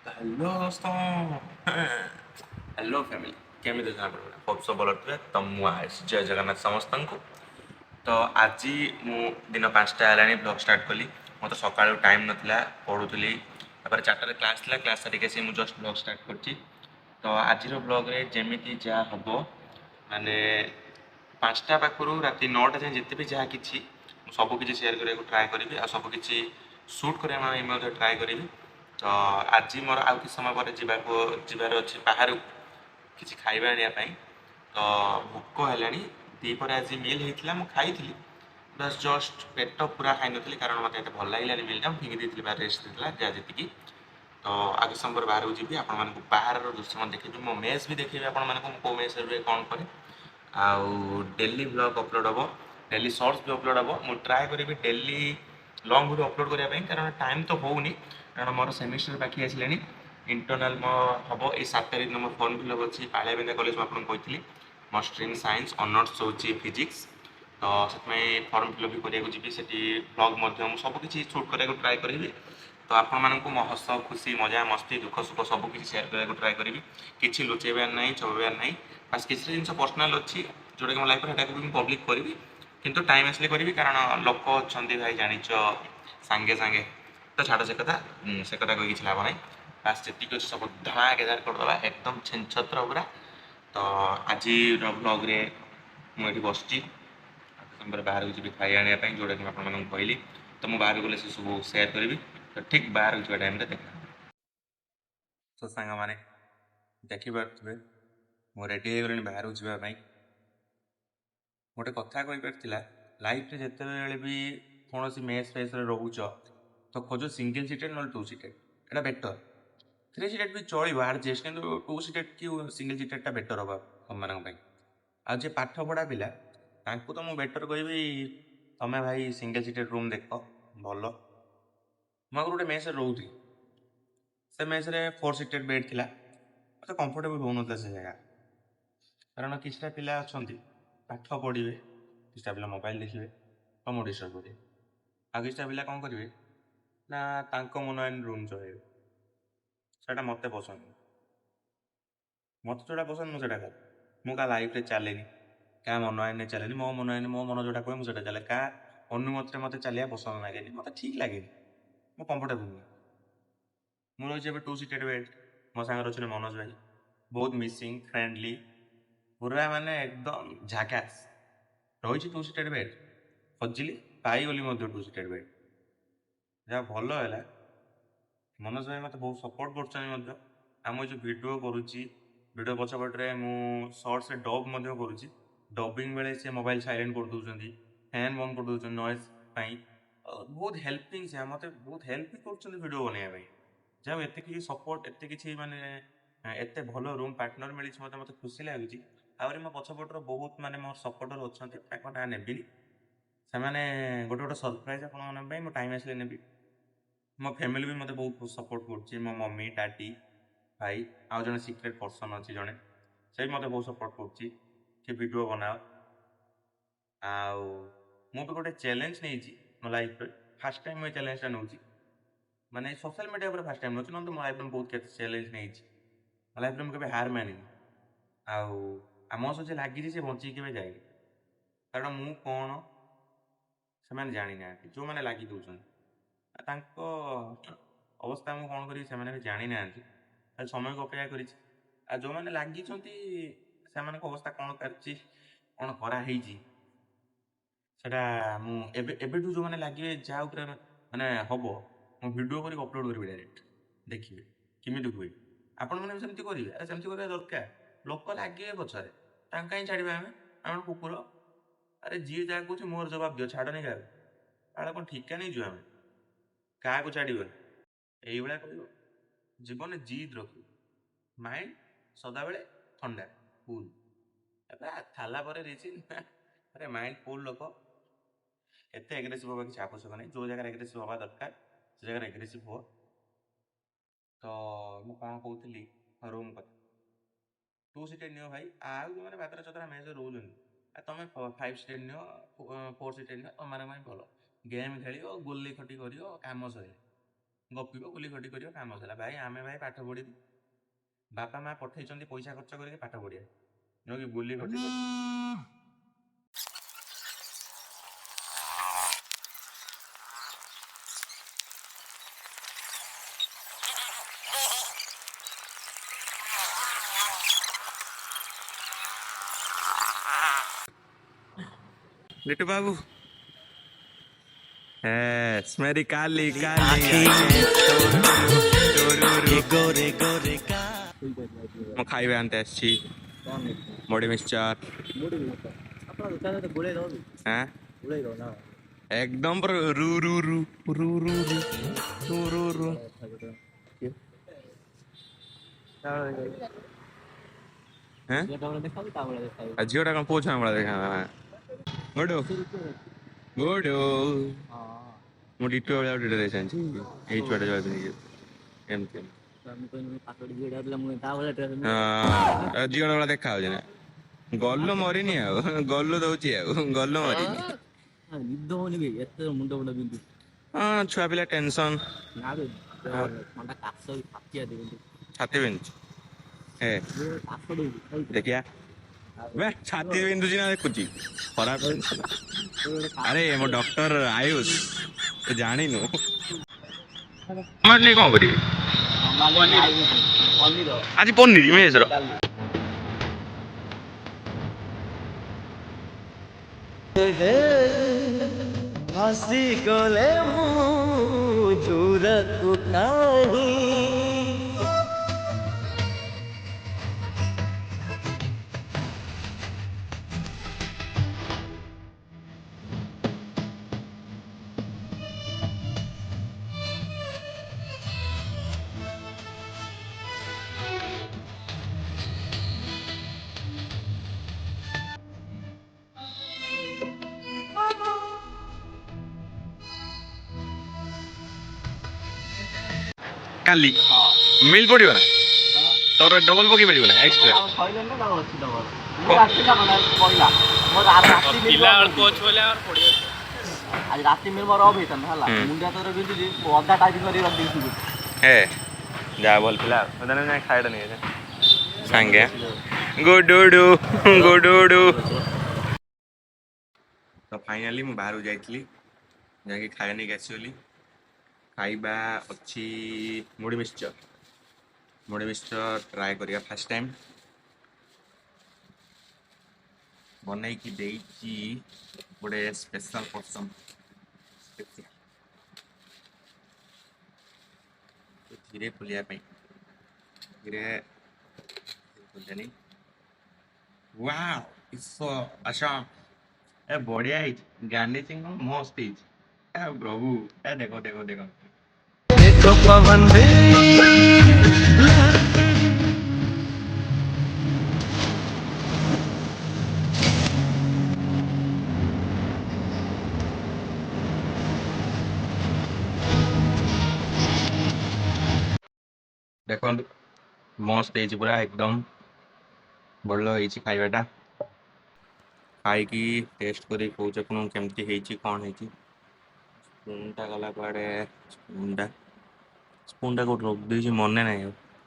Hello दोस्तों। Hello family केମିତି ଅଛନ୍ତି ଆପଣ? ହୋପ୍ ସବୁ ଭଲ ଥିବେ। ତ ମୁଁ ଆୟୁଷ, ଜୟ ଜଗନ୍ନାଥ ସମସ୍ତଙ୍କୁ। ତ ଆଜି ମୁଁ ଦିନ 5ଟା ହେଲାଣି ବ୍ଲଗ୍ ଷ୍ଟାର୍ଟ କଲି। ମୋତେ ସକାଳୁ ଟାଇମ୍ ନଥିଲା, ପଢ଼ୁଥିଲି। ତାପରେ 4ଟାରେ କ୍ଲାସ୍ ଥିଲା, କ୍ଲାସ୍ ସାରିକି ଆସି ମୁଁ ଜଷ୍ଟ ବ୍ଲଗ୍ ଷ୍ଟାର୍ଟ କରିଛି। ତ ଆଜିର ବ୍ଲଗ୍ରେ ଯେମିତି ଯାହା ହେବ, ମାନେ 5ଟା ପାଖରୁ ରାତି 9ଟା ଯାଏଁ ଯେତେ ବି ଯାହା କିଛି ମୁଁ ସବୁକିଛି ସେୟାର କରିବାକୁ ଟ୍ରାଏ କରିବି, ଆଉ ସବୁକିଛି ସୁଟ୍ କରିବା ପାଇଁ ମଧ୍ୟ ଟ୍ରାଏ କରିବି। ତ ଆଜି ମୋର ଆଉ କିଛି ସମୟ ପରେ ଯିବାର ଅଛି ବାହାରକୁ କିଛି ଖାଇବା ଆଣିବା ପାଇଁ। ତ ଭୋକ ହେଲାଣି। ଦ୍ୱିପହରେ ଆଜି ମିଲ୍ ହେଇଥିଲା, ମୁଁ ଖାଇଥିଲି। ବାସ୍ ଜଷ୍ଟ ପେଟ ପୁରା ଖାଇନଥିଲି କାରଣ ମୋତେ ଏତେ ଭଲ ଲାଗିଲାନି ମିଲ୍ଟା। ମୁଁ ଫିଙ୍ଗି ଦେଇଥିଲି, ବାହାରେ ରେଷ୍ଟ ଦେଇଥିଲା ଯାହା ଯେତିକି। ତ ଆଉ କିଛି ସମୟ ପରେ ବାହାରକୁ ଯିବି, ଆପଣମାନଙ୍କୁ ବାହାରର ଦୃଶ୍ୟ ମଧ୍ୟ ଦେଖେଇବି। ମୋ ମେସ୍ ବି ଦେଖେଇବି ଆପଣମାନଙ୍କୁ, ମୁଁ କେଉଁ ମେସ୍ରେ ରୁହେ, କ'ଣ କରେ। ଆଉ ଡେଲି ବ୍ଲଗ୍ ଅପଲୋଡ଼ ହେବ, ଡେଲି ସର୍ଟସ୍ ବି ଅପଲୋଡ଼ ହେବ। ମୁଁ ଟ୍ରାଏ କରିବି ଡେଲି ଲଙ୍ଗ୍ ଭିଡ଼ିଓ ଅପଲୋଡ଼ କରିବା ପାଇଁ, କାରଣ ଟାଇମ୍ ତ ହେଉନି। କାରଣ ମୋର ସେମିଷ୍ଟର ପାଖି ଆସିଲାଣି। ଇଣ୍ଟରନାଲ୍ ମୋ ହେବ ଏଇ 7 ତାରିଖ ଦିନ। ମୋର ଫର୍ମ ଫିଲ୍ଅପ୍ ଅଛି ପାଳିଆବିନ୍ଦା କଲେଜ, ମୁଁ ଆପଣଙ୍କୁ କହିଥିଲି। ମୋ ଷ୍ଟ୍ରିମ୍ ସାଇନ୍ସ, ଅନର୍ସ ହେଉଛି ଫିଜିକ୍ସ। ତ ସେଥିପାଇଁ ଫର୍ମ ଫିଲ୍ଅପ୍ ବି କରିବାକୁ ଯିବି। ସେଠି ବ୍ଲଗ୍ ମଧ୍ୟ ମୁଁ ସବୁକିଛି ସୁଟ୍ କରିବାକୁ ଟ୍ରାଏ କରିବି। ତ ଆପଣମାନଙ୍କୁ ମୋ ହସ ଖୁସି ମଜା ମସ୍ତି ଦୁଃଖ ସୁଖ ସବୁକିଛି ସେୟାର କରିବାକୁ ଟ୍ରାଏ କରିବି। କିଛି ଲୁଚେଇବାର ନାହିଁ, ଛପେଇବାର ନାହିଁ। ବାସ୍ କିଛି ଜିନିଷ ପର୍ସନାଲ୍ ଅଛି ଯେଉଁଟାକି ମୋ ଲାଇଫ୍ରେ, ସେଟାକୁ ବି ମୁଁ ପବ୍ଲିକ୍ କରିବି। କିନ୍ତୁ ଟାଇମ୍ ଆସିଲେ କରିବି, କାରଣ ଲୋକ ଅଛନ୍ତି ଭାଇ ଜାଣିଛ ସାଙ୍ଗେ ସାଙ୍ଗେ। ତ ଛାଡ଼ ସେ କଥା, ସେ କଥା କହି କିଛି ଲାଭ ନାହିଁ। ବାସ୍ ଯେତିକି ଅଛି ସବୁ ଧମାକେଦାର କରିଦେବା, ଏକଦମ ଛିନଛତ୍ର ପୁରା। ତ ଆଜିର ବ୍ଲଗ୍ରେ ମୁଁ ଏଠି ବସିଛି। ଆଉ କିଛି ସମୟ ପରେ ବାହାରକୁ ଯିବି ଖାଇବା ଆଣିବା ପାଇଁ, ଯେଉଁଟାକି ମୁଁ ଆପଣମାନଙ୍କୁ କହିଲି। ତ ମୁଁ ବାହାରକୁ ଗଲେ ସେସବୁ ସେୟାର କରିବି। ତ ଠିକ୍ ବାହାରକୁ ଯିବା ଟାଇମ୍ରେ ଦେଖା। ତ ସାଙ୍ଗମାନେ ଦେଖିପାରୁଥିବେ ମୁଁ ରେଡ଼ି ହେଇଗଲିଣି ବାହାରକୁ ଯିବା ପାଇଁ। ଗୋଟେ କଥା କହିବାର ଥିଲା, ଲାଇଫ୍ରେ ଯେତେବେଳେ ବି କୌଣସି ମେସ୍ ଫେସ୍ରେ ରହୁଛ ତ ଖୋଜ ସିଙ୍ଗଲ୍ ସିଟେଡ୍ ନହେଲେ 2 ସିଟେଡ୍। ଏଇଟା ବେଟର୍। 3 ସିଟେଡ୍ ବି ଚଳିବ ଆଡ଼ଜଷ୍ଟ, କିନ୍ତୁ 2 ସିଟେଡ୍ କି ସିଙ୍ଗଲ୍ ସିଟେଡ୍ଟା ବେଟର୍ ହେବ ତମମାନଙ୍କ ପାଇଁ। ଆଉ ଯିଏ ପାଠ ପଢ଼ା ପିଲା ତାଙ୍କୁ ତ ମୁଁ ବେଟର୍ କହିବି, ତମେ ଭାଇ ସିଙ୍ଗଲ୍ ସିଟେଡ୍ ରୁମ୍ ଦେଖ, ଭଲ। ମୁଁ ଆଗରୁ ଗୋଟେ ମେସ୍ରେ ରହୁଥିଲି। ସେ ମେସ୍ରେ 4 ସିଟେଡ୍ ବେଡ଼୍ ଥିଲା। ମୋତେ କମ୍ଫର୍ଟେବଲ୍ ହେଉନଥିଲା ସେ ଜାଗା। କାରଣ କିଛିଟା ପିଲା ଅଛନ୍ତି ପାଠ ପଢ଼ିବେ, କିଛିଟା ପିଲା ମୋବାଇଲ୍ ଦେଖିବେ, ତମକୁ ଡିଷ୍ଟର୍ବ କରିବେ। ଆଉ କିଛିଟା ପିଲା କ'ଣ କରିବେ ନା ତାଙ୍କ ମନମାନି ରୁମ୍ ଚଳେଇବେ। ସେଇଟା ମୋତେ ପସନ୍ଦ ନୁହେଁ। ମୋତେ ଯେଉଁଟା ପସନ୍ଦ ମୁଁ ସେଇଟା କରେ। ମୁଁ କାହା ଲାଇଫ୍ରେ ଚାଲେନି, କାହା ମନମାନିରେ ଚାଲେନି। ମୋ ମନମାନି, ମୋ ମନ ଯେଉଁଟା କୁହେ ମୁଁ ସେଇଟା ଚାଲେ। କାହା ଅନୁମତିରେ ମୋତେ ଚାଲିବା ପସନ୍ଦ ଲାଗେନି, ମୋତେ ଠିକ୍ ଲାଗେନି, ମୁଁ କମ୍ଫର୍ଟେବଲ୍ ନୁହେଁ। ମୁଁ ରହିଛି ଏବେ 2 ସିଟେଡ୍ ବେଡ଼୍। ମୋ ସାଙ୍ଗରେ ଅଛନ୍ତି ମନୋଜ ଭାଇ, ବହୁତ ମିସିଂ ଫ୍ରେଣ୍ଡଲି, ପୁରା ମାନେ ଏକଦମ ଝାକାସ୍। ରହିଛି 2 ସିଟେଡ୍ ବେଡ଼୍, ଖୋଜିଲି ପାଇଗଲି ମଧ୍ୟ 2 ସିଟେଡ୍ ବେଡ଼୍। ଯାହା ଭଲ ହେଲା, ମନୋଜ ଭାଇ ମୋତେ ବହୁତ ସପୋର୍ଟ କରୁଛନ୍ତି ମଧ୍ୟ। ଆଉ ମୁଁ ଯେଉଁ ଭିଡ଼ିଓ କରୁଛି, ଭିଡ଼ିଓ ପଛପଟରେ ମୁଁ ସର୍ଟସରେ ଡବ୍ ମଧ୍ୟ କରୁଛି। ଡବିଂ ବେଳେ ସେ ମୋବାଇଲ୍ ସାଇଲେଣ୍ଟ କରିଦେଉଛନ୍ତି, ଫ୍ୟାନ୍ ବନ୍ଦ କରିଦେଉଛନ୍ତି ନଏଜ୍ ପାଇଁ। ବହୁତ ହେଲ୍ପିଂ, ସେ ମୋତେ ବହୁତ ହେଲ୍ପ ବି କରୁଛନ୍ତି ଭିଡ଼ିଓ ବନେଇବା ପାଇଁ। ଯାହା ହଉ ଏତେ କିଛି ସପୋର୍ଟ, ଏତେ କିଛି ମାନେ ଏତେ ଭଲ ରୁମ୍ ପାର୍ଟନର୍ ମିଳିଛି ମୋତେ ଖୁସି ଲାଗୁଛି। ଆହୁରି ମୋ ପଛପଟର ବହୁତ ମାନେ ମୋର ସପୋର୍ଟର ଅଛନ୍ତି, ତାଙ୍କ ନାଁ ନେବିନି। ସେମାନେ ଗୋଟେ ଗୋଟେ ସରପ୍ରାଇଜ୍ ଆପଣମାନଙ୍କ ପାଇଁ ମୁଁ ଟାଇମ୍ ଆସିଲେ ନେବି। ମୋ ଫ୍ୟାମିଲି ବି ମୋତେ ବହୁତ ସପୋର୍ଟ କରୁଛି। ମୋ ମମି, ଡାଡ଼ି, ଭାଇ, ଆଉ ଜଣେ ସିକ୍ରେଟ୍ ପର୍ସନ୍ ଅଛି ଜଣେ, ସେ ବି ମୋତେ ବହୁତ ସପୋର୍ଟ କରୁଛି କି ଭିଡ଼ିଓ ବନାଅ। ଆଉ ମୁଁ ବି ଗୋଟେ ଚ୍ୟାଲେଞ୍ଜ ନେଇଛି ମୋ ଲାଇଫ୍ରେ। ଫାର୍ଷ୍ଟ ଟାଇମ୍ ମୁଁ ଏ ଚ୍ୟାଲେଞ୍ଜଟା ନେଉଛି, ମାନେ ସୋସିଆଲ୍ ମିଡ଼ିଆ ଉପରେ ଫାର୍ଷ୍ଟ ଟାଇମ୍ ନେଉଛି। ନହେଲେ ମୋ ଲାଇଫ୍ରେ ମୁଁ ବହୁତ କେତେ ଚ୍ୟାଲେଞ୍ଜ ନେଇଛି। ମୋ ଲାଇଫ୍ରେ ମୁଁ କେବେ ହାର ମାନିନି। ଆଉ ଆମ ସହ ଯିଏ ଲାଗିଛି ସେ ବଞ୍ଚିକି କେବେ ଯାଇନି। କାରଣ ମୁଁ କ'ଣ ସେମାନେ ଜାଣିନାହାନ୍ତି, ଯେଉଁମାନେ ଲାଗି ଦେଉଛନ୍ତି। ତାଙ୍କ ଅବସ୍ଥା ମୁଁ କ'ଣ କରିବି ସେମାନେ ବି ଜାଣିନାହାନ୍ତି। ଖାଲି ସମୟକୁ ଅପେକ୍ଷା କରିଛି। ଆଉ ଯେଉଁମାନେ ଲାଗିଛନ୍ତି ସେମାନଙ୍କ ଅବସ୍ଥା କ'ଣ କରିଛି, କ'ଣ କରାହେଇଛି, ସେଇଟା ମୁଁ ଏବେଠୁ ଯେଉଁମାନେ ଲାଗିବେ ଯାହା ଉପରେ ମାନେ ହେବ, ମୁଁ ଭିଡ଼ିଓ କରିକି ଅପଲୋଡ଼ କରିବି ଡାଇରେକ୍ଟ, ଦେଖିବେ କେମିତି ହୁଏ। ଆପଣମାନେ ବି ସେମିତି କରିବେ। ଆରେ ସେମିତି କରିବା ଦରକାର। ଲୋକ ଲାଗିବେ ପଛରେ, ତାଙ୍କୁ କାହିଁ ଛାଡ଼ିବା ଆମେ? ଆମେ କୁକୁର। ଆରେ ଯିଏ ଯାହା କହୁଛି ମୋର ଜବାବ ଦିଅ, ଛାଡ଼ନି କାହାକୁ। କାଳେ କ'ଣ ଠିକା ନେଇଯିବ ଆମେ? କାହାକୁ ଛାଡ଼ିବନି, ଏଇଭଳିଆ କହିବ। ଜୀବନରେ ଜିଦ୍ ରଖିବ, ମାଇଣ୍ଡ ସଦାବେଳେ ଥଣ୍ଡା, କୁଲ୍। ଏବେ ଥାଲା ପରେ ରିଚିନ୍। ଆରେ ମାଇଣ୍ଡ କୁଲ୍ ଲୋକ, ଏତେ ଏଗ୍ରେସିଭ୍ ହେବା କିଛି ଆବଶ୍ୟକ ନାହିଁ। ଯେଉଁ ଜାଗାରେ ଏଗ୍ରେସିଭ୍ ହେବା ଦରକାର ସେ ଜାଗାରେ ଏଗ୍ରେସିଭ୍ ହୁଅ। ତ ମୁଁ କ'ଣ କହୁଥିଲି, ରୁମ୍ କଥା। 2 ସିଟେଡ୍ ନିଅ ଭାଇ। ଆଉ ଯେଉଁମାନେ ବାତେରା ଚତରା ମେସ୍ରେ ରହୁଛନ୍ତି, ଆଉ ତୁମେ 5 ସିଟେଡ୍ ନିଅ, 4 ସିଟେଡ୍ ନିଅ, ତୁମମାନଙ୍କ ପାଇଁ ଭଲ। ଗେମ୍ ଖେଳିବ, ଗୁଲି ଖଟି କରିବ, କାମ ସରିଲା। ଗପିବ ବୁଲି ଖଟି କରିବ କାମ ଥିଲା। ଭାଇ ଆମେ ଭାଇ ପାଠ ପଢ଼ିବୁ, ବାପା ମା ପଠେଇଛନ୍ତି ପଇସା ଖର୍ଚ୍ଚ କରିକି ପାଠ ପଢ଼ିବା, ନୁହଁ କି ବୁଲି ଖଟି लिट्टू बाबू। मेरी काली काली गोरे गोरे का ମୁଁ ଖାଇବା ଆଣିତେ ଆସିଛି ମୁଢ଼ି ମିକ୍ସଚର। एकदम पर रू रू रू रू रू रू रू रू ଝିଅଟା କଣ ପୁଅ ଛୁଆ ଭଳିଆ ଦେଖା ଗୋଡୁ ଗୋଡୁ ମୁଁ ଡିଟୋ ଭଳିଆ ଗୋଟେ ଡ୍ରେସ୍ ଆଣିଛି। ଏଇ ଛୁଆଟା ଯାଉଛି ଏମିତି ଝିଅଟା ଭଳିଆ ଦେଖା ହଉଛି ନା। ଗଲୁ ମରିନି ଆଉ ଗଲୁ ଦଉଛି ଆଉ ଗଲୁ ମରିନି। ହଁ ଛୁଆ ପିଲା ଟେନସନ ଛାତି ବିନ୍ଧୁଛି ଦେଖିଆ ବେ ଛାତି ବିନ୍ଧୁଛି ନା ଦେଖୁଛି ଖରାପ। ଆରେ ମୋ ଡକ୍ଟର ଆୟୁଷ ତୁ ଜାଣିନୁ କଣ କରିବି ଆଜି ପନିର ମେସର हसी गले जूरत नहीं काली मिल पड़ो ना तोर डबल पकई पार ना एक्सट्रा आज राति में मोर ऑफ हेतन हला मुंडा तोर बिंदुजी अधा टाइप करी रख देथि ए जा बोल पिला मदन ना खाइड नहीं है सांगे गुडुडू गुडुडू। तो फाइनली मु बाहर जाइतली जाके खाया नहीं आसीगली खाइबा अच्छी मुढ़ी मिक्सचर ट्राए करिया फर्स्ट टाइम बनई की देइची गोटे स्पेशल पर्सन धीरे खोलिया धीरे खोलनी वाओ इट्स सो अच्छा ए बढ़िया है गार्निशिंग मस्त है ए प्रभु ए देखो देखो देखो देखो पवन देखो मस्त है पूरा एकदम बढ़िया है खाइबाटा खाई टेस्ट कर कौच केमती कौन है स्पूनटा गला कुआडे स्पूनटा कौट रख दे मन ना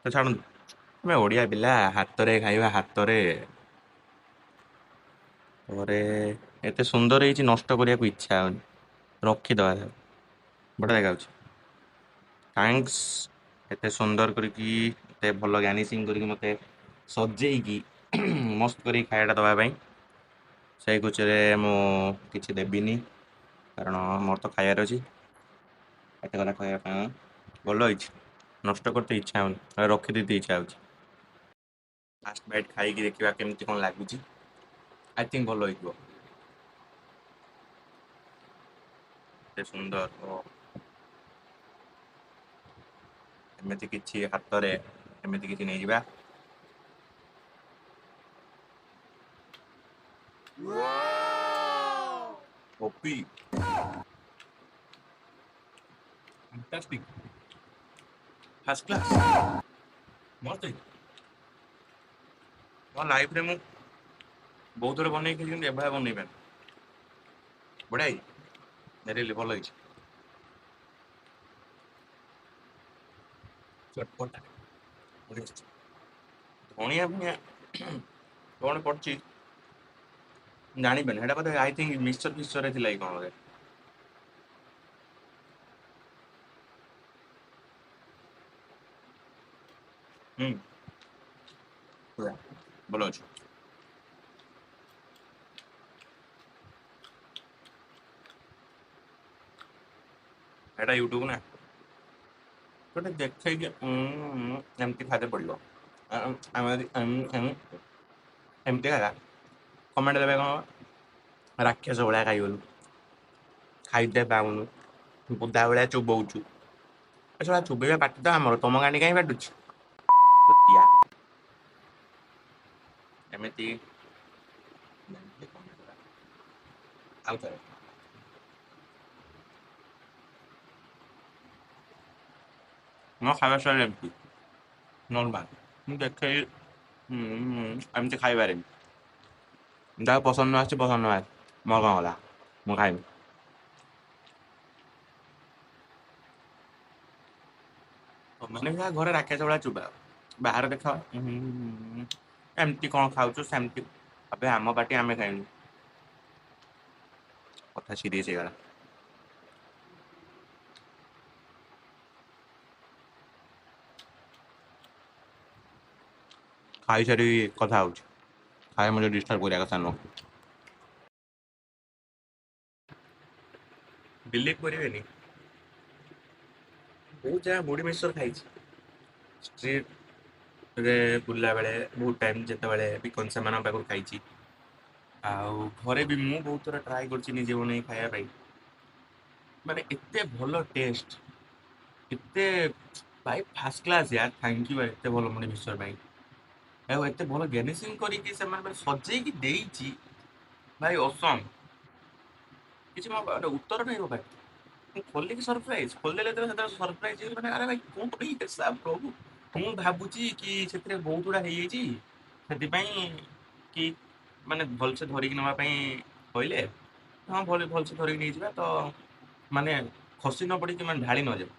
तो छाड़ मैं ओडिया पिला हाथ रे खाइबा हाथ रे एते सुंदर है नष्ट करने को इच्छा होनी रखीदे बढ़िया देखा थैंक्स एते सुंदर करके भल गार्निशिंग करके मत सजेकी मस्त कर खायाटा दवाई से कुछ मु किसी देविनी कारण मोर तो खायार अच्छी एत कथा खाया भल नष्ट करते इच्छा हो रखीदे इच्छा हो फास्ट बाइट खाई देखा केमती कौन लगुच आई थिंक भल हो सुंदर एमती किसी हाथ में एमती किसी नहीं जा ओपी फैंटास्टिक फर्स्ट क्लास मस्त मो लाइफ रे मु बहुत थोड़े बन खाई बन पाए बढ़िया रियली भल ଚଟପଟା ଧଣିଆ ଫଣିଆ କଣ ପଡୁଛି ଜାଣିପାରୁନି, ସେଇଟା ବୋଧେ ଆଇ ଥିଙ୍କ ମିକ୍ସଚର ଫିକ୍ସଚରରେ ଥିଲା କି କଣ ବୋଧେ। ହୁଁ ପୁରା ଭଲ ଅଛି। ଏଇଟା ୟୁଟ୍ୟୁବ ନା ଗୋଟେ ଦେଖେଇକି ଏମିତି ଖାଦ୍ୟ ପଡ଼ିବ। ଆମେ ଯଦି ଏମିତି ହେଲା କମେଣ୍ଟ ଦେବେ କଣ ରାକ୍ଷସ ଭଳିଆ ଖାଇଗଲୁ, ଖାଇତେ ପାଉନୁ, ବୁଦା ଭଳିଆ ଚୋବଉଛୁ। ଏସବୁ ଚୋବେଇବା ପାଟି ତ ଆମର, ତମ ଗାଣ୍ଡି କାହିଁ ଫାଟୁଛି? ଛୋଟିଆ ଏମିତି ଆଉଥରେ ମୋ ଖାଇବା ଶୈଳୀ ଏମିତି ନର୍ମାଲ। ମୁଁ ଦେଖେ ଏମିତି ଖାଇପାରେନି, ଯାହା ପସନ୍ଦ ନ ଆସିଛି ପସନ୍ଦ ନ ଆସେ ମୋର କଣ ଗଲା, ମୁଁ ଖାଇବି। ମାନେ ଯାହା ଘରେ ରାକ୍ଷସ ଭଳିଆ ଚୋବାଅ, ବାହାରେ ଦେଖ ଏମିତି କଣ ଖାଉଛୁ ସେମିତି। ଆବେ ଆମ ପାଟି ଆମେ ଖାଇନୁ, କଥା ସିରିୟସ୍ ହେଇଗଲା। ଖାଇସାରି କଥା ହଉଛି, ଖାଇବା ମତେ ଡିଷ୍ଟର୍ବ କରିବା କଥା ନୁହଁ। ବିଲିଭ୍ କରିବେନି, ବହୁତ ଜାଗା ମୁଢ଼ି ମିକ୍ସଚର ଖାଇଛି। ଷ୍ଟ୍ରିଟ୍ରେ ବୁଲିଲା ବେଳେ ବହୁତ ଟାଇମ୍ ଯେତେବେଳେ ବିକନ୍ ସେମାନଙ୍କ ପାଖରୁ ଖାଇଛି। ଆଉ ଘରେ ବି ମୁଁ ବହୁତ ଥର ଟ୍ରାଏ କରିଛି ନିଜେ ବନେଇ ଖାଇବା ପାଇଁ। ମାନେ ଏତେ ଭଲ ଟେଷ୍ଟ, ଏତେ ଭାଇ ଫାଷ୍ଟ କ୍ଲାସ୍ ୟାର, ଥ୍ୟାଙ୍କ ୟୁ ଏତେ ଭଲ ମୁଢ଼ି ମିକ୍ସଚର ପାଇଁ। ଆଉ ଏତେ ଭଲ ଗାର୍ନିସିଂ କରିକି ସେମାନେ ସଜେଇକି ଦେଇଛି, ଭାଇ ଅସମ୍। କିଛି ମୋ ପାଖରେ ଉତ୍ତର ନାହିଁ ମୋ ପାଖରେ। ମୁଁ ଖୋଲିକି ସରପ୍ରାଇଜ, ଖୋଲିଦେଲେ ଯେତେବେଳେ ସରପ୍ରାଇଜ ହେଇଗଲି, ମାନେ ଆରେ ଭାଇ କଣ ପାଇଁ ପ୍ରଭୁ। ମୁଁ ଭାବୁଛି କି ସେଥିରେ ବହୁତ ଗୁଡ଼ା ହେଇଯାଇଛି, ସେଥିପାଇଁ କି ମାନେ ଭଲସେ ଧରିକି ନବା ପାଇଁ କହିଲେ। ହଁ ଭଲସେ ଧରିକି ନେଇଯିବା ତ, ମାନେ ଖସି ନ ପଡ଼ିକି ମାନେ ଢାଳି ନଯାଉ।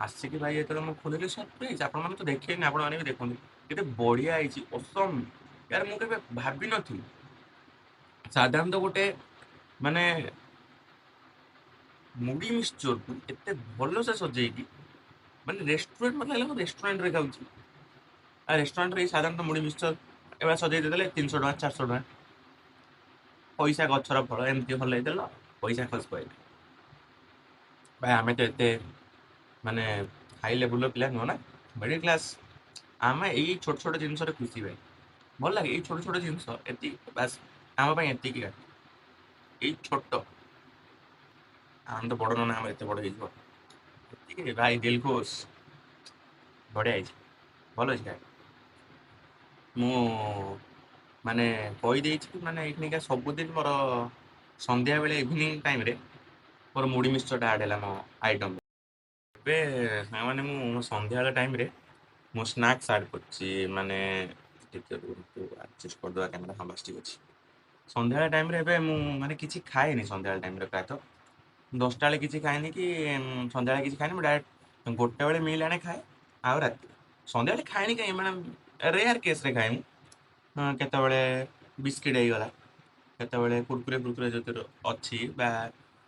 ଆସିକି ଭାଇ ଯେତେବେଳେ ମୁଁ ଖୋଲିଲି ସରପ୍ରାଇଜ, ଆପଣମାନେ ତ ଦେଖେଇନି, ଆପଣମାନେ ବି ଦେଖନ୍ତୁ କେତେ ବଢ଼ିଆ ହେଇଛି, ଅସମ୍। ୟାର ମୁଁ କେବେ ଭାବିନଥିଲି, ସାଧାରଣତଃ ଗୋଟେ ମାନେ ମୁଢ଼ି ମିକ୍ସଚରକୁ ଏତେ ଭଲସେ ସଜେଇକି, ମାନେ ରେଷ୍ଟୁରାଣ୍ଟ ମତେ ଲାଗିଲା ମୁଁ ରେଷ୍ଟୁରାଣ୍ଟରେ ଖାଉଛି। ଆଉ ରେଷ୍ଟୁରାଣ୍ଟରେ ଏଇ ସାଧାରଣତଃ ମୁଢ଼ି ମିକ୍ସଚର ଏଭଳିଆ ସଜେଇ ଦେଇଦେଲେ 300 ଟଙ୍କା 400 ଟଙ୍କା। ପଇସା ଗଛର ଫଳ, ଏମିତି ହଲେଇଦେଲ ପଇସା ଖସି ପଇଲା। ଭାଇ ଆମେ ତ ଏତେ ମାନେ ହାଇ ଲେବୁଲର ପିଲା ନୁହଁ ନା, ମିଡିଲ କ୍ଲାସ। ଆମେ ଏଇ ଛୋଟ ଛୋଟ ଜିନିଷରେ ଖୁସି ଭାଇ। ଭଲ ଲାଗେ ଏଇ ଛୋଟ ଛୋଟ ଜିନିଷ, ଏତିକି ବାସ୍ ଆମ ପାଇଁ ଏତିକି କାଫି। ଏଇ ଛୋଟ, ଆମେ ତ ବଡ଼ ନନା, ଆମର ଏତେ ବଡ଼ ହେଇଯିବ। ଏତିକିରେ ଭାଇ ଦିଲ୍ ଖୁସ୍, ବଢ଼ିଆ ହେଇଛି, ଭଲ ହେଇଛି ଖାଇବା। ମୁଁ ମାନେ କହିଦେଇଛି, ମାନେ ଏଇଖିଣିକା ସବୁଦିନ ମୋର ସନ୍ଧ୍ୟାବେଳେ ଇଭିନିଂ ଟାଇମରେ ମୋର ମୁଢ଼ି ମିକ୍ସଚରଟା ଆଡ଼୍ ହେଲା ମୋ ଆଇଟମ୍। ଏବେ ସାଙ୍ଗମାନେ ମୁଁ ସନ୍ଧ୍ୟାବେଳ ଟାଇମରେ ମୁଁ ସ୍ନାକ୍ସ ଆଡ୍ କରିଛି, ମାନେ ଟିକେ ରୁହନ୍ତୁ ଆଡ଼ଜଷ୍ଟ କରିଦେବା କ୍ୟାମେରା, ହଁ ବାସ୍ ଠିକ୍ ଅଛି। ସନ୍ଧ୍ୟାବେଳେ ଟାଇମରେ ଏବେ ମୁଁ ମାନେ କିଛି ଖାଏନି ସନ୍ଧ୍ୟାବେଳେ ଟାଇମରେ ପ୍ରାୟତଃ। 10ଟା ବେଳେ କିଛି ଖାଏନି କି ସନ୍ଧ୍ୟାବେଳେ କିଛି ଖାଏନି, ମୁଁ ଡାଇରେକ୍ଟ ଗୋଟେ ବେଳେ ମିଲ୍ ଆଣେ ଖାଏ। ଆଉ ରାତି, ସନ୍ଧ୍ୟାବେଳେ ଖାଏନି କାହିଁ ମାନେ ରେୟାର କେସରେ ଖାଏ ମୁଁ। କେତେବେଳେ ବିସ୍କିଟ୍ ହେଇଗଲା, କେତେବେଳେ କୁରକୁରେ ଫୁରକୁରେ ଯଦି ଅଛି, ବା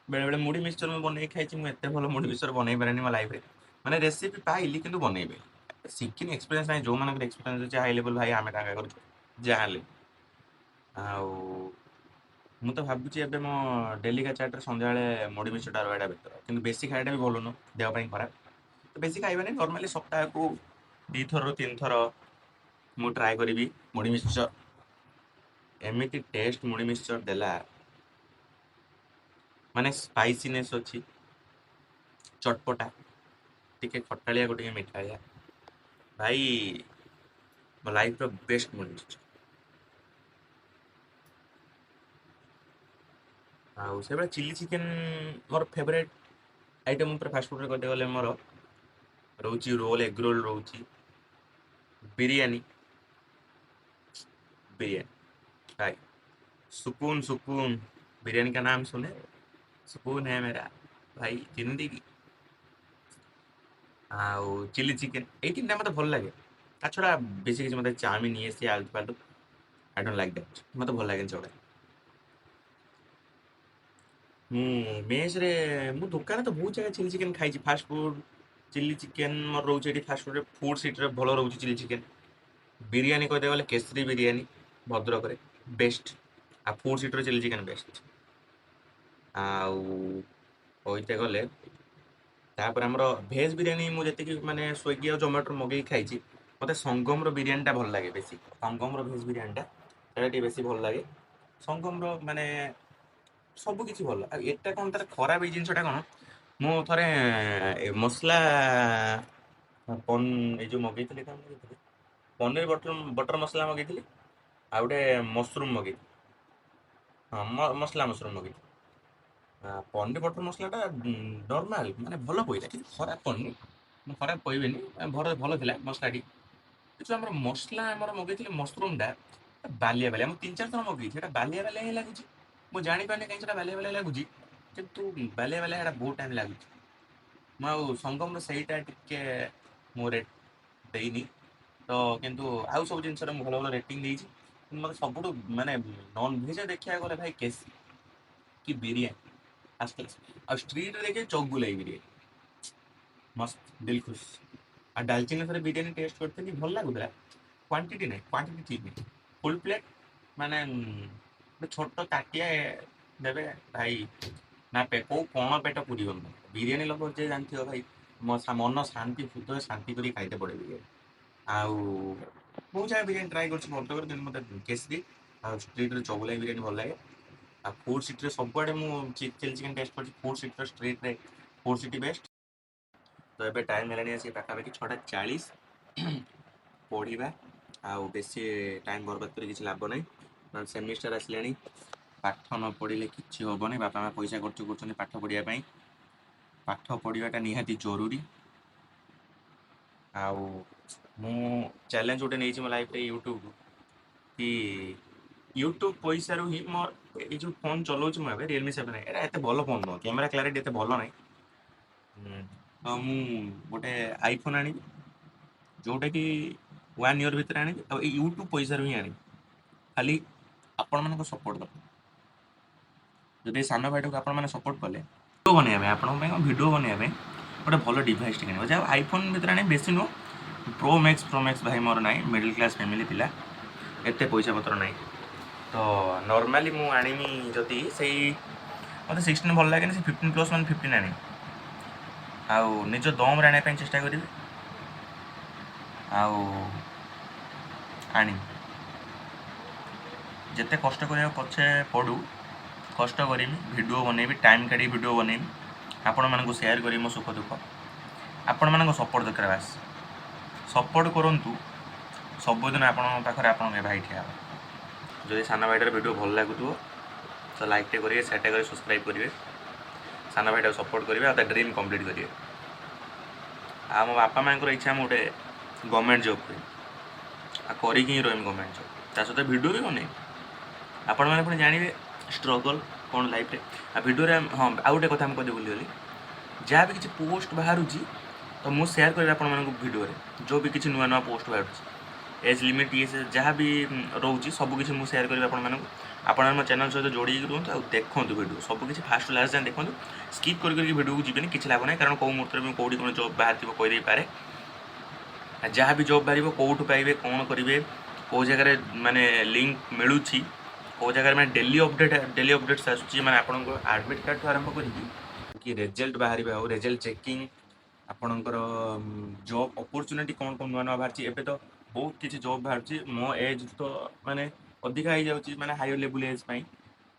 ବେଳେବେଳେ ମୁଢ଼ି ମିକ୍ସଚର ମୁଁ ବନେଇକି ଖାଇଛି। ମୁଁ ଏତେ ଭଲ ମୁଢ଼ି ମିକ୍ସଚର ବନେଇ ପାରେନି ମୋ ଲାଇଫରେ, ମାନେ ରେସିପି ପାଇଲି କିନ୍ତୁ ବନେଇପାରିଲିନି। ଶିଖିନି, ଏକ୍ସପିରିଏନ୍ସ ନାହିଁ। ଯୋଉମାନଙ୍କର ଏକ୍ସପିରିଏନ୍ସ ଅଛି ହାଇ ଲେବୁଲ, ଭାଇ ଆମେ ତାଙ୍କ ଆଗରେ ଯାହାହେଲେ। ଆଉ ମୁଁ ତ ଭାବୁଛି ଏବେ ମୋ ଡେଲିକା ଚାର୍ଟରେ ସନ୍ଧ୍ୟାବେଳେ ମୁଢ଼ି ମିକ୍ସଚରଟା ରହିବାଟା ବେଟର, କିନ୍ତୁ ବେଶୀ ଖାଇବାଟା ବି ଭଲ ନୁହଁ, ଦେହ ପାଇଁ ଖରାପ। ତ ବେଶୀ ଖାଇବାନି, ନର୍ମାଲି ସପ୍ତାହକୁ 2 ଥରରୁ 3 ଥର ମୁଁ ଟ୍ରାଏ କରିବି ମୁଢ଼ି ମିକ୍ସଚର। ଏମିତି ଟେଷ୍ଟ ମୁଢ଼ି ମିକ୍ସଚର ଦେଲା, ମାନେ ସ୍ପାଇସିନେସ୍ ଅଛି, ଚଟପଟା, ଟିକେ ଖଟାଳିଆକୁ ଟିକେ ମିଠାଳିଆ, ଭାଇ ମୋ ଲାଇଫର ବେଷ୍ଟ ମୁଢ଼ି ମିକ୍ସଚର। ଆଉ ସେଇଭଳିଆ ଚିଲି ଚିକେନ୍ ମୋର ଫେଭରେଟ୍ ଆଇଟମ୍ ଉପରେ ଫାଷ୍ଟଫୁଡ଼ରେ କହିତେ ଗଲେ ମୋର ରହୁଛି ରୋଲ୍, ଏଗ ରୋଲ୍ ରହୁଛି, ବିରିୟାନୀ। बिरियानी भाई, सुकून सुकून, बिरयानी का नाम सुने, सुकून है मेरा भाई जिंदगी। ଆଉ ଚିଲି ଚିକେନ୍ ଏଇ ତିନିଟା ମୋତେ ଭଲ ଲାଗେ। ତା ଛଡ଼ା ବେଶୀ କିଛି ମୋତେ ଚାଉମିନ୍ ଇଏ ସିଏ ଆଲତୁ ଫାଲତୁ ଆଇ ଡୋଣ୍ଟ ଲାଇକ୍ ଦ୍ୟାଟ୍। ମୋତେ ଭଲ ଲାଗେନି ସେଗୁଡ଼ା। ମୁଁ ମେସ୍‌ରେ ମୁଁ ଦୋକାନରେ ତ ବହୁତ ଜାଗା ଚିଲି ଚିକେନ୍ ଖାଇଛି। ଫାଷ୍ଟ ଫୁଡ୍ ଚିଲି ଚିକେନ୍ ମୋର ରହୁଛି ଏଠି ଫାଷ୍ଟ ଫୁଡ୍‌ରେ ଫୁଡ୍ ସିଟିରେ ଭଲ ରହୁଛି ଚିଲି ଚିକେନ୍। ବିରିୟାନୀ କହିବାକୁ ଗଲେ କେଶରୀ ବିରିୟାନୀ ଭଦ୍ରକରେ ବେଷ୍ଟ। ଆଉ ଫୁଡ୍ ସିଟିର ଚିଲି ଚିକେନ୍ ବେଷ୍ଟ। ଆଉ କହିତେ ଗଲେ ତାପରେ ଆମର ଭେଜ୍ ବିରିୟାନୀ ମୁଁ ଯେତିକି ମାନେ ସ୍ୱିଗି ଆଉ ଜୋମାଟୋରୁ ମଗେଇକି ଖାଇଛି, ମୋତେ ସଙ୍ଗମର ବିରିୟାନୀଟା ଭଲ ଲାଗେ ବେଶୀ। ସଙ୍ଗମର ଭେଜ୍ ବିରିୟାନୀଟା ସେଇଟା ଟିକେ ବେଶୀ ଭଲ ଲାଗେ। ସଙ୍ଗମର ମାନେ ସବୁ କିଛି ଭଲ। ଆଉ ଏଟା କ'ଣ ତାର ଖରାପ ଏଇ ଜିନିଷଟା କ'ଣ, ମୁଁ ଥରେ ମସଲା ଏଇ ଯେଉଁ ମଗେଇଥିଲି କ'ଣ ମଗେଇଥିଲି, ପନିର ବଟର ମସଲା ମଗେଇଥିଲି, ଆଉ ଗୋଟେ ମସରୁମ୍ ମଗେଇଥିଲି। ହଁ ମସଲା ମସରୁମ୍ ମଗେଇଥିଲି। ପନିର ବଟର ମସଲାଟା ନର୍ମାଲ ମାନେ ଭଲ ପଇଲା, କିନ୍ତୁ ଖରାପ ପଡ଼ିନି। ମୁଁ ଖରାପ କହିବିନି, ଭଲ ଭଲ ଥିଲା ମସଲାଟି। କିନ୍ତୁ ଆମର ମସଲା ଆମର ମଗେଇଥିଲେ ମସରୁମ୍‌ଟା ବାଲିଆ ବାଲିଆ। ମୁଁ 3-4 ଥର ମଗେଇଛି, ସେଇଟା ବାଲିଆ ବାଲିଆ ହିଁ ଲାଗୁଛି। ମୁଁ ଜାଣିପାରୁନି କାହିଁକି ସେଟା ବାଲିଆ ବାଲିଆ ଲାଗୁଛି, କିନ୍ତୁ ବାଲିଆ ବାଲିଆ ସେଟା ବହୁତ ଟାଇମ୍ ଲାଗୁଛି। ମୁଁ ଆଉ ସଙ୍ଗମର ସେଇଟା ଟିକେ ମୁଁ ରେଟ୍ ଦେଇନି। ତ କିନ୍ତୁ ଆଉ ସବୁ ଜିନିଷରେ ମୁଁ ଭଲ ଭଲ ରେଟିଂ ଦେଇଛି। କିନ୍ତୁ ମୋତେ ସବୁଠୁ ମାନେ ନନ୍‌ଭେଜ୍‌ରେ ଦେଖିବାକୁ ଗଲେ ଭାଇ କି ବିରିୟାନୀ ଫାର୍ଷ୍ଟ କ୍ଲାସ୍। ଆଉ ଷ୍ଟ୍ରିଟ୍‌ରେ ଦେଖିବେ ଚଗୁଲାଇ ବିରିୟାନୀ ମସ୍ତ ଦିଲ୍ ଖୁସ୍। ଆଉ ଡାଲଚିନି ଥରେ ବିରିୟାନୀ ଟେଷ୍ଟ କରିଥିଲି, ଭଲ ଲାଗୁଥିଲା। କ୍ୱାଣ୍ଟିଟି ନାହିଁ, କ୍ୱାଣ୍ଟିଟି ଠିକ୍ ନାହିଁ। ଫୁଲ୍ ପ୍ଲେଟ୍ ମାନେ ଗୋଟେ ଛୋଟ ତାଟିଆ ଦେବେ ଭାଇ, ନା କୋଉ କଣ ପେଟ ପୁରିବନି। ବିରିୟାନୀ ଲୋକ ଯିଏ ଜାଣିଥିବ ଭାଇ, ମନ ଶାନ୍ତି ହୃଦୟ ଶାନ୍ତି କରି ଖାଇତେ ପଡ଼େ ବିରିୟାନୀ। ଆଉ ବହୁତ ଜାଗା ବିରିୟାନୀ ଟ୍ରାଏ କରିଛି ଭଦ୍ରକରେ, କିନ୍ତୁ ମୋତେ କେଶରୀ ଆଉ ଷ୍ଟ୍ରିଟ୍‌ରେ ଚଗୁଲାଇ ବିରିୟାନୀ ଭଲ ଲାଗେ। ଆଉ ଫୁଡ୍ ସିଟିରେ ସବୁଆଡ଼େ ମୁଁ ଚିଲି ଚିକେନ୍ ଟେଷ୍ଟ କରିଛି। ଫୁଡ୍ ସିଟିର ଷ୍ଟ୍ରିଟ୍‌ରେ ଫୁଡ୍ ସିଟି ବେଷ୍ଟ। ତ ଏବେ ଟାଇମ୍ ହେଲାଣି ଆସିକି ପାଖାପାଖି 6:40 ପଢ଼ିବା। ଆଉ ବେଶୀ ଟାଇମ୍ ବରବାଦ କରି କିଛି ଲାଭ ନାହିଁ, କାରଣ ସେମିଷ୍ଟାର ଆସିଲାଣି। ପାଠ ନ ପଢ଼ିଲେ କିଛି ହେବନି। ବାପା ମା ପଇସା ଖର୍ଚ୍ଚ କରୁଛନ୍ତି ପାଠ ପଢ଼ିବା ପାଇଁ। ପାଠ ପଢ଼ିବାଟା ନିହାତି ଜରୁରୀ। ଆଉ ମୁଁ ଚ୍ୟାଲେଞ୍ଜ ଗୋଟେ ନେଇଛି ମୋ ଲାଇଫ୍‌ରେ ୟୁଟ୍ୟୁବ୍, କି ୟୁଟ୍ୟୁବ୍ ପଇସାରୁ ହିଁ ମୋର ଏଇ ଯେଉଁ ଫୋନ୍ ଚଲାଉଛି ମୁଁ ଏବେ ରିଏଲମି 7 ଏଇଟା ଏତେ ଭଲ ଫୋନ୍ ନୁହଁ, କ୍ୟାମେରା କ୍ଲାରିଟି ଏତେ ଭଲ ନାହିଁ। ତ ମୁଁ ଗୋଟେ ଆଇଫୋନ୍ ଆଣିବି, ଯେଉଁଟାକି 1 ଇୟର୍ ଭିତରେ ଆଣିବି। ଆଉ ଏଇ ୟୁଟ୍ୟୁବ୍ ପଇସାରୁ ହିଁ ଆଣିବି। ଖାଲି ଆପଣମାନଙ୍କ ସପୋର୍ଟ ଦରକାର। ଯଦି ସାନ ଭାଇଟାକୁ ଆପଣମାନେ ସପୋର୍ଟ କଲେ, ଭିଡ଼ିଓ ବନେଇବା ପାଇଁ, ଆପଣଙ୍କ ପାଇଁ ଭିଡ଼ିଓ ବନେଇବା ପାଇଁ ଗୋଟେ ଭଲ ଡିଭାଇସ୍ ଟିକେ ଆଣିବ। ଯାହା ଆଇଫୋନ୍ ଭିତରେ ଆଣିବେ, ବେଶୀ ନୁହଁ। ପ୍ରୋ ମ୍ୟାକ୍ସ ଭାଇ ମୋର ନାହିଁ, ମିଡ଼ିଲ୍ କ୍ଲାସ୍ ଫ୍ୟାମିଲି ପିଲା, ଏତେ ପଇସା ପତ୍ର ନାହିଁ। ତ ନର୍ମାଲି ମୁଁ ଆଣିବି ଯଦି ସେଇ, ମୋତେ 16 ଭଲ ଲାଗେନି, ସେ 15 ପ୍ଲସ୍ ମାନେ 15 ଆଣିବି। ଆଉ ନିଜ ଦମ୍‌ରେ ଆଣିବା ପାଇଁ ଚେଷ୍ଟା କରିବି। ଆଉ ଆଣିବି, ଯେତେ କଷ୍ଟ କରିବାକୁ ପଛେ ପଡ଼ୁ, କଷ୍ଟ କରିବି, ଭିଡ଼ିଓ ବନେଇବି, ଟାଇମ୍ କାଢ଼ିକି ଭିଡ଼ିଓ ବନେଇବି, ଆପଣମାନଙ୍କୁ ସେୟାର କରିବି ମୋ ସୁଖ ଦୁଃଖ। ଆପଣମାନଙ୍କ ସପୋର୍ଟ ଦରକାର ବାସ୍। ସପୋର୍ଟ କରନ୍ତୁ, ସବୁଦିନ ଆପଣଙ୍କ ପାଖରେ ଆପଣଙ୍କ ଭାଇ ଠିଆ ହେବ। ଯଦି ସାନ ଭାଇଟାର ଭିଡ଼ିଓ ଭଲ ଲାଗୁଥିବ ତ ଲାଇକ୍ଟେ କରିବେ, ସେୟାରଟେ କରିବେ, ସବସ୍କ୍ରାଇବ୍ କରିବେ। ସାନ ଭାଇଟାକୁ ସପୋର୍ଟ କରିବେ ଆଉ ତା ଡ୍ରିମ୍ କମ୍ପ୍ଲିଟ୍ କରିବେ। ଆଉ ମୋ ବାପା ମାଆଙ୍କର ଇଚ୍ଛା ମୁଁ ଗୋଟେ ଗଭର୍ଣ୍ଣମେଣ୍ଟ ଜବ୍ କରିବି, ଆଉ କରିକି ହିଁ ରହିବି ଗଭର୍ଣ୍ଣମେଣ୍ଟ ଜବ୍। ତା ସହିତ ଭିଡ଼ିଓ ବି ବନେଇବି। ଆପଣମାନେ ପୁଣି ଜାଣିବେ ଷ୍ଟ୍ରଗଲ୍ କ'ଣ ଲାଇଫ୍ରେ। ଆଉ ଭିଡ଼ିଓରେ ହଁ ଆଉ ଗୋଟେ କଥା ମୁଁ କହିଦେଇ ଭୁଲିଗଲି, ଯାହା ବି କିଛି ପୋଷ୍ଟ ବାହାରୁଛି ତ ମୁଁ ସେୟାର କରିବି ଆପଣମାନଙ୍କୁ ଭିଡ଼ିଓରେ। ଯେଉଁ ବି କିଛି ନୂଆ ନୂଆ ପୋଷ୍ଟ ବାହାରୁଛି, ଏଜ୍ ଲିମିଟ୍ ଇଏ ସେ ଯାହା ବି ରହୁଛି, ସବୁକିଛି ମୁଁ ସେୟାର କରିବି ଆପଣମାନଙ୍କୁ। ଆପଣ ମୋ ଚ୍ୟାନେଲ୍ ସହିତ ଯୋଡ଼ିକି ରୁହନ୍ତୁ ଆଉ ଦେଖନ୍ତୁ ଭିଡ଼ିଓ, ସବୁକିଛି ଫାଷ୍ଟରୁ ଲାଷ୍ଟ ଯାଏଁ ଦେଖନ୍ତୁ। ସ୍କିପ୍ କରିକି ଭିଡ଼ିଓକୁ ଯିବେନି, କିଛି ଲାଭ ନାହିଁ। କାରଣ କେଉଁ ମୁହୂର୍ତ୍ତରେ ବି କେଉଁଠି କ'ଣ ଜବ୍ ବାହାରିଥିବ କହିଦେଇପାରେ। ଯାହା ବି ଜବ୍ ବାହାରିବ କେଉଁଠୁ ପାଇବେ, କ'ଣ କରିବେ, କେଉଁ ଜାଗାରେ ମାନେ ଲିଙ୍କ୍ ମିଳୁଛି, କେଉଁ ଜାଗାରେ ମାନେ ଡେଲି ଅପଡ଼େଟ୍ସ ଆସୁଛି, ମାନେ ଆପଣଙ୍କ ଆଡ଼ମିଟ୍ କାର୍ଡ଼ଠୁ ଆରମ୍ଭ କରିକି କି ରେଜଲ୍ଟ ବାହାରିବା ଆଉ ରେଜଲ୍ଟ ଚେକିଂ, ଆପଣଙ୍କର ଜବ୍ ଅପରଚ୍ୟୁନିଟି କ'ଣ କ'ଣ ନୂଆ ନୂଆ ବାହାରିଛି। ଏବେ ତ ବହୁତ କିଛି ଜବ୍ ବାହାରୁଛି। ମୋ ଏଜ୍ ତ ମାନେ ଅଧିକା ହେଇଯାଉଛି, ମାନେ ହାୟର୍ ଲେବୁଲ୍ ଏଜ୍ ପାଇଁ।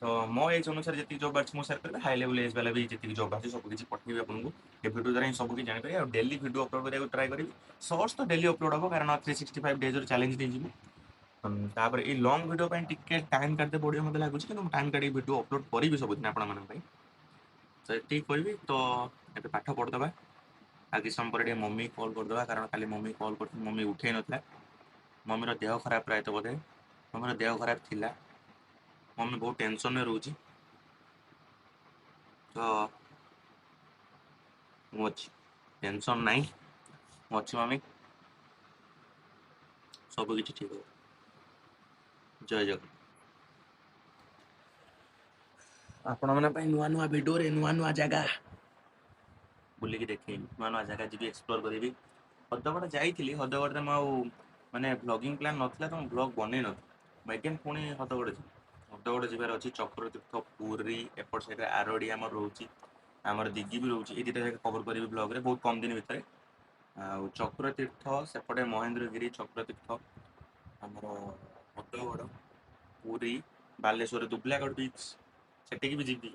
ତ ମୋ ଏଜ୍ ଅନୁସାରେ ଯେତିକି ଜବ୍ ବାହାରିଛି ମୁଁ ସେୟାର କରିବି। ହାଇ ଲେବୁଲ୍ ଏଜ୍ ବାଲା ବି ଯେତିକି ଜବ୍ ବାହାରିଛି ସବୁ କିଛି ପଠାଇବି ଆପଣଙ୍କୁ। ଏ ଭିଡ଼ିଓ ଦ୍ୱାରା ହିଁ ସବୁ କିଛି ଜାଣିପାରିବେ। ଆଉ ଡେଲି ଭିଡ଼ିଓ ଅପଲୋଡ଼ କରିବାକୁ ଟ୍ରାଏ କରିବି। ସର୍ଟସ୍ ତ ଡେଲି ଅପଲୋଡ଼ ହେବ, କାରଣ 365 ଡେଜ୍ର ଚ୍ୟାଲେଞ୍ଜ ନେଇଯିବି। ତାପରେ ଏଇ ଲଙ୍ଗ୍ ଭିଡ଼ିଓ ପାଇଁ ଟିକେ ଟାଇମ୍ କାଢ଼ିତେ ପଡ଼ିବ ମୋତେ ଲାଗୁଛି, କିନ୍ତୁ ମୁଁ ଟାଇମ୍ କାଢ଼ିକି ଭିଡ଼ିଓ ଅପଲୋଡ଼ କରିବି ସବୁଦିନ ଆପଣମାନଙ୍କ ପାଇଁ। ତ ଏତିକି କହିବି। ତ ଏବେ ପାଠ ପଢ଼ିଦେବା, ଆଉ କିଛି ସମୟ ପରେ ଟିକେ ମମି କଲ୍ କରିଦେବା, କାରଣ କାଲି ମମି କଲ୍ କରିଥିଲି, ମମି ଉଠେଇ ନଥିଲା। ମମିର ଦେହ ଖରାପ ପ୍ରାୟତଃ ବୋଧେ, ମମିର ଦେହ ଖରାପ ଥିଲା। ମମି ବହୁତ ଟେନସନ୍‌ରେ ରହୁଛି। ତ ମୁଁ ଅଛି, ଟେନସନ୍ ନାହିଁ। ମୁଁ ଅଛି ମାମି, ସବୁ କିଛି ଠିକ୍ ହବ। ଜୟ ଜଗନ୍ନାଥ। ଆପଣମାନଙ୍କ ପାଇଁ ନୂଆ ନୂଆ ଭିଡ଼ିଓରେ ନୂଆ ନୂଆ ଜାଗା ବୁଲିକି ଦେଖେଇବି, ନୂଆ ନୂଆ ଜାଗା ଯିବି, ଏକ୍ସପ୍ଲୋର କରିବି। ହଦଗଡ଼ ଯାଇଥିଲି, ହଦଗଡ଼ରେ ମୁଁ ଆଉ ମାନେ ବ୍ଲଗିଂ ପ୍ଲାନ୍ ନଥିଲା ତ ମୁଁ ବ୍ଲଗ୍ ବନେଇ ନଥିଲି। ମୁଁ ଏଗେନ୍ ପୁଣି ହଦଗଡ଼ ଯିବି। ହଦଗଡ଼ ଯିବାର ଅଛି, ଚକ୍ରତୀର୍ଥ, ପୁରୀ, ଏପଟ ସାଇଡ଼୍ରେ ଆରଡ଼ି ଆମର ରହୁଛି, ଆମର ଦିଘି ବି ରହୁଛି। ଏଇ ଦୁଇଟା ଜାଗା କଭର୍ କରିବି ବ୍ଲଗ୍ରେ ବହୁତ କମ୍ ଦିନ ଭିତରେ। ଆଉ ଚକ୍ରତୀର୍ଥ ସେପଟେ ମହେନ୍ଦ୍ରଗିରି, ଚକ୍ରତୀର୍ଥ ଆମର ହଦଗଡ଼, ପୁରୀ, ବାଲେଶ୍ୱର ଦୁବଲାଗଡ଼ ବିଚ୍ ସେଠିକି ବି ଯିବି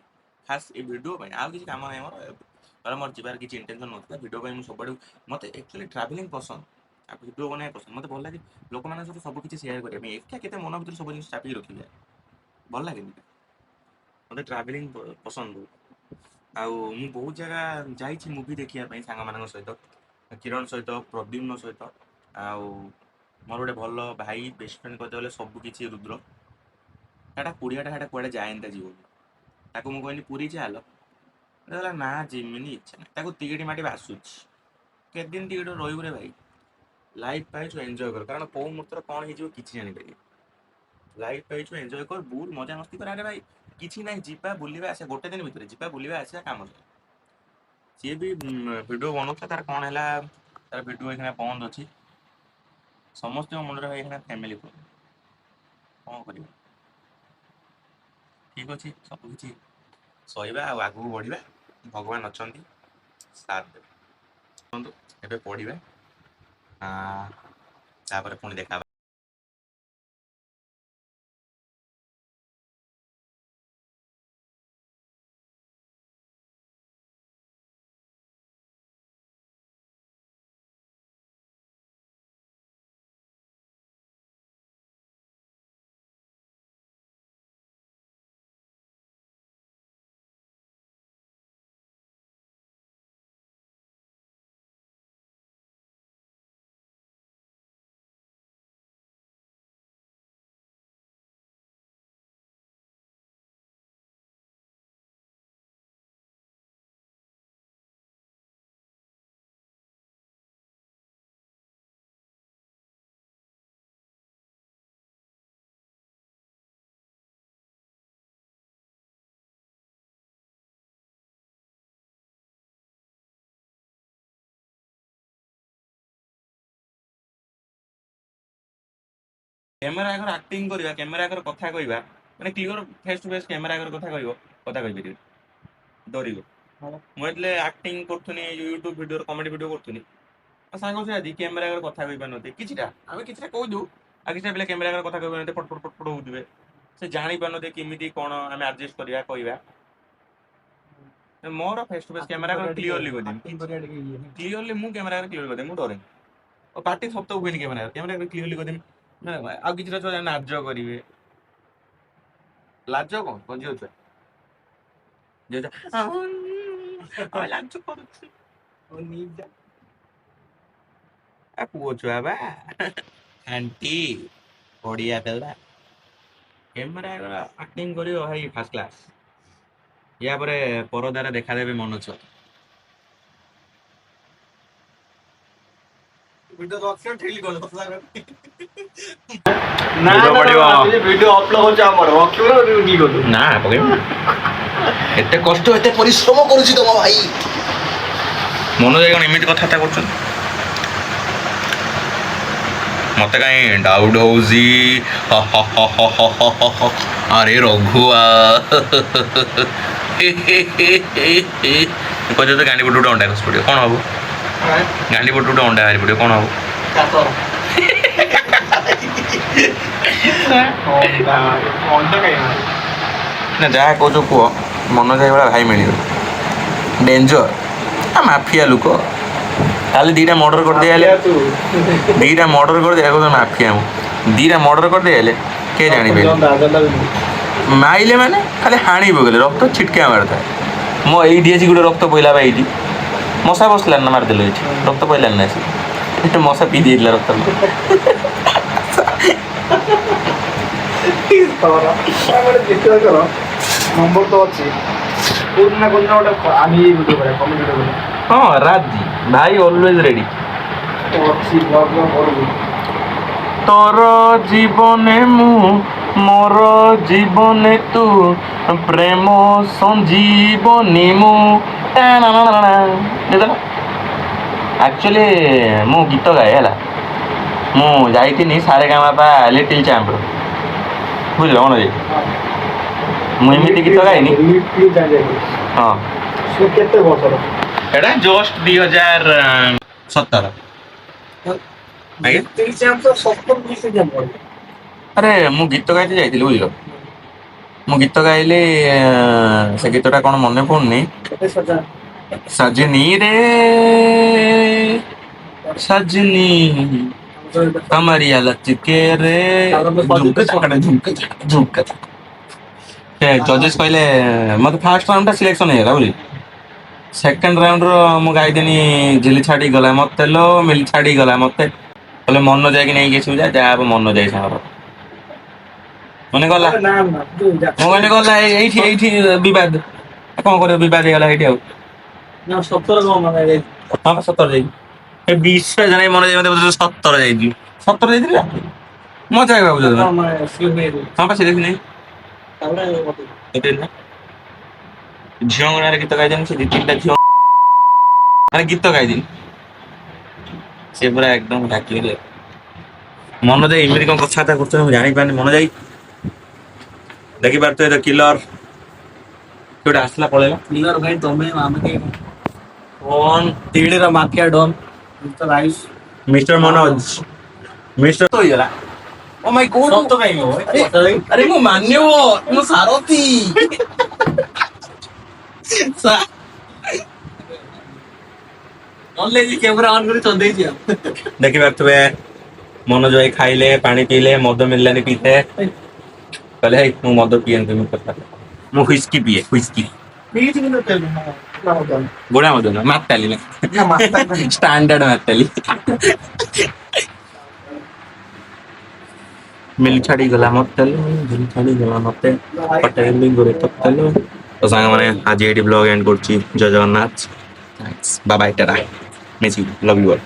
ଖାସ୍ ଏ ଭିଡ଼ିଓ ପାଇଁ। ଆଉ କିଛି କାମ ନାହିଁ ମୋର, ମୋର ଯିବାର କିଛି ଇଣ୍ଟେନସନ୍ ନଥିଲା। ଭିଡ଼ିଓ ପାଇଁ ମୁଁ ସବୁଆଡ଼ୁ, ମୋତେ ଆକ୍ଚୁଆଲି ଟ୍ରାଭେଲିଂ ପସନ୍ଦ ଆଉ ଭିଡ଼ିଓ ବନେଇବା ପସନ୍ଦ। ମୋତେ ଭଲ ଲାଗେ ଲୋକମାନଙ୍କ ସହିତ ସବୁ କିଛି ସେୟାର କରିବା ପାଇଁ। ଏକା କେତେ ମନ ଭିତରେ ସବୁ ଜିନିଷ ଚାପିକି ରଖିବେ, ଭଲ ଲାଗେନି। ମୋତେ ଟ୍ରାଭେଲିଂ ପସନ୍ଦ ବହୁତ। ଆଉ ମୁଁ ବହୁତ ଜାଗା ଯାଇଛି ମୁଭି ଦେଖିବା ପାଇଁ ସାଙ୍ଗମାନଙ୍କ ସହିତ, କିରଣ ସହିତ, ପ୍ରଦ୍ୟୁମ୍ନ ସହିତ। ଆଉ ମୋର ଗୋଟେ ଭଲ ଭାଇ ବେଷ୍ଟ ଫ୍ରେଣ୍ଡ କହିତେ ଗଲେ ସବୁ କିଛି ରୁଦ୍ର। ସେଟା କୁଡ଼ିଆଟା ସେଟା କୁଆଡ଼େ ଯାଏନ୍ତା ଜୀବନ। ତାକୁ ମୁଁ କହିଲି ପୁରୀ ଚାଲ, କହିଲା ନା ଯିମିନି, ଇଚ୍ଛା ନାହିଁ। ତାକୁ ତିଗିଟି ମାଟି ବାସୁଛି, କେତେ ଦିନ ତିଗିଟି ରହିବୁ ରେ ଭାଇ। ଲାଇଫ୍ ପାଇଛୁ ଏନ୍ଜୟ କର, କାରଣ କେଉଁ ମୁହୂର୍ତ୍ତରେ କ'ଣ ହେଇଯିବ କିଛି ଜାଣିପାରିବେ। ଲାଇଫ୍ ପାଇଛୁ ଏନ୍ଜୟ କର, ବୁଲ, ମଜାମସ୍ତି କର। ଆରେ ଭାଇ କିଛି ନାହିଁ, ଯିବା ବୁଲିବା ଆସିବା, ଗୋଟେ ଦିନ ଭିତରେ ଯିବା ବୁଲିବା ଆସିବା, କାମ ସରିଲା। ସିଏ ବି ଭିଡ଼ିଓ ବନଉଥିଲା, ତାର କ'ଣ ହେଲା, ତାର ଭିଡ଼ିଓ ଏଇଖିଣା ବନ୍ଦ ଅଛି। ସମସ୍ତଙ୍କ ମୁଣ୍ଡରେ ଭାଇ ଏଇଖିଣା ଫ୍ୟାମିଲି ପ୍ରୋବ୍ଲେମ୍, କ'ଣ କରିବା। ଠିକ୍ ଅଛି, ସବୁକିଛି ସହିବା ଆଉ ଆଗକୁ ବଢ଼ିବା। ଭଗବାନ ଅଛନ୍ତି, ସାଥ ଦେବେ। କୁହନ୍ତୁ ଏବେ ପଢ଼ିବା, ତାପରେ ପୁଣି ଦେଖା ହେବା। କ୍ୟାମେରା ଆଗରେ ଆକ୍ଟିଂ କରିବା, କ୍ୟାମେରା ଆଗରେ କଥା କହିବା, ମାନେ clear face to face camera ଆଗରେ କଥା କହିବ, କଥା କହିପାରିବେ, ଡରିବ। ମୁଁ ଯେତେବେଳେ ଆକ୍ଟିଂ କରୁଥିଲି, ୟୁଟ୍ୟୁବ୍ ଭିଡ଼ିଓରେ କମେଡ଼ି ଭିଡ଼ିଓ କରୁଥିଲି, ସାଙ୍ଗ ସେ ଆଜି କ୍ୟାମେରା ଆଗରେ କଥା କହିପାରୁନଥିବେ। କିଛିଟା ଆମେ କିଛିଟା କହିଦେଉ, ଆଉ କିଛିଟା ପିଲା କ୍ୟାମେରା ଆଗରେ କଥା କହିପାରୁନଥିବେ, ଫଟ ଫଟ ଫଟ ହେଉଥିବେ। ସେ ଜାଣିପାରୁନଥିବେ କେମିତି କ'ଣ ଆମେ ଆଡ଼ଜଷ୍ଟ କରିବା, କହିବା। ମୋର ଫେସ୍ ଟୁ ଫେସ୍ କ୍ୟାମେରା ଆଗରେ କ୍ଲିୟରଲି କହିଦେବି, କ୍ଲିୟରଲି ମୁଁ କ୍ୟାମେରା ଆଗରେ କ୍ଲିୟର କରିଦେବି, ମୁଁ ଡରେନି। ଓ ପାଟି ଶବ୍ଦ ହୁଏନି କ୍ୟାମେରା ଆଗରେ କ୍ଲିୟରଲି କହିଦେବି। ଆଉ କିଛିଟା ଛୁଆ ଲାଜ କରିବେ, ଲାଜ କ'ଣ ଝିଅ ଛୁଆ, ଝିଅ ଛୁଆ ଲାଜ କରୁଛି, ପୁଅ ଛୁଆ ବା ଆଣ୍ଟି ବଢିଆ ପିଲା। କ୍ୟାମେରା ଆଗରେ ଆକ୍ଟିଂ କରିବ ଭାଇ ଫାର୍ଷ୍ଟ କ୍ଲାସ୍। ୟା ପରେ ପରଦାରେ ଦେଖାଦେବେ ମନୋଜ। ଏତେ କଷ୍ଟ ଏତେ ପରିଶ୍ରମ କରୁଛି ତମ ଭାଇ। ମନୋଜ କ'ଣ ଏମିତି କଥାବାର୍ତ୍ତା କରୁଛନ୍ତି? ମତେ କାହିଁ ଡାଉଟ୍ ହଉଛି। ଆରେ ରଘୁଆ କହିଲେ ତ ଗାଣ୍ଡି ପଟେ ଗୋଟେ ଅଣ୍ଡା ଖସି ପଡ଼ିବ, କ'ଣ ହବ? ଗାଣ୍ଡି ପଟେ ଗୋଟେ ଅଣ୍ଡା ବାହାରି ପଡ଼ିବ, କ'ଣ ହବ? ନା ଯାହା କହୁଛ କୁହ, ମନୋଜ ଭାଇ ଭଳିଆ ଭାଇ ମିଳିବ ଡେଞ୍ଜର। ମାଫିଆ ଲୋକ, ତାହେଲେ ଦୁଇଟା ମର୍ଡର କରିଦେଇଗଲେ, ଦୁଇଟା ମର୍ଡର କରିଦେଇ ମାଫିଆ। ମୁଁ ଦୁଇଟା ମର୍ଡର କରିଦେଇଗଲେ କିଏ ଜାଣିପାରିବେ? ମାଇଲେ ମାନେ ଖାଲି ହାଣି ପକେଇଲେ, ରକ୍ତ ଛିଟକା ମାରିଥାଏ। ମୋ ଏଇଠି ଅଛି ଗୋଟେ ରକ୍ତ ପଇଲା ବା ଏଇଠି, ମଶା ବସିଲାନି ନା, ମାରିଦେଲେ ଏଇଠି ରକ୍ତ ପଇଲାନି ନା, ସେ ମଶା ପିଇ ଦେଇଥିଲା ରକ୍ତ। ନମ୍ବର ତ ଅଛି, କୋଉଦିନ ଗୋଟେ ହଁ ରାଜି ଭାଇ ଅଲୱେଜ ରେଡି। ଅଛି ବ୍ଲଗର ପଢୁଛି। ତୋର ଜୀବନେ ମୁଁ ମୋର ଜୀବନେ ତୁ ପ୍ରେମ ସଞ୍ଜୀବନି ମୁଁ ଆକ୍ଚୁଆଲି ମୁଁ ଗୀତ ଗାଏ ହେଲା। ମୁଁ ଯାଇଥିଲି ସାରେଗାମାପା ଲିଟିଲ୍ ଚାମ୍ପର ବୁଝିଲ କ'ଣ ଯେ ମୁଁ ଏମିତି ଗୀତ ଗାଇନି। ହଁ ସେ କେତେ ବର୍ଷର? ଏଇଟା ଜଷ୍ଟ 2017। ଆଜ୍ଞା ଆରେ ମୁଁ ଗୀତ ଗାଇତେ ଯାଇଥିଲି ବୁଝିଲ। ମୁଁ ଗୀତ ଗାଇଲି ସେ ଗୀତଟା କ'ଣ ମନେ ପଡ଼ୁନି। ସଜନୀ ରେ ସଜନୀ कमरिया लचके रे जजेस कहले मत फास्ट राउंड सिलेक्शन है बुझी सेकेंड राउंड मु गाइदेनी झिली छाड़ी गला मत लो मिली छाड़ी गला मत कहले मन जाए नहीं किसी जा जा मन जाए सागर मन गला कहले गला बद कौन कर बद गला ये हाँ 17 जाए विश्वास नहीं मन जाए 17 जाइए 17 जाइए मजा आएगा बुझे हाँ पास देखी नहीं झील गुण गीत गाई से 2-3टा झील माने गीत गाई से पूरा एकदम डाक मन जाए इमती कौन कथा कर जानी पानी मन जाए देखी पार तो किलर गोटे आसला पड़ेगा किलर भाई तमें कौन तीड़ mafia don mister Manoj mister तो गला ओ माय गॉड तो कहीं हो अरे मु मान्य हो मु सारथी ऑनलाइन कैमरा ऑन कर चल देई देखि पारथबे मनोज भाई खाइले पानी पीले मद मिललानी पीते कहले मु मद पियन तुम कथा मु व्हिस्की पिए व्हिस्की गोड़ा मद ना माताली ना स्टैंडर्ड माताली मिल छाड़ी गला मत मिल छाड़ी गला मत पटेल गोरे तत्तलो तो सांग माने आज एडी ब्लॉग एंड करछि जय Jagannath thanks bye bye tata miss you love you all.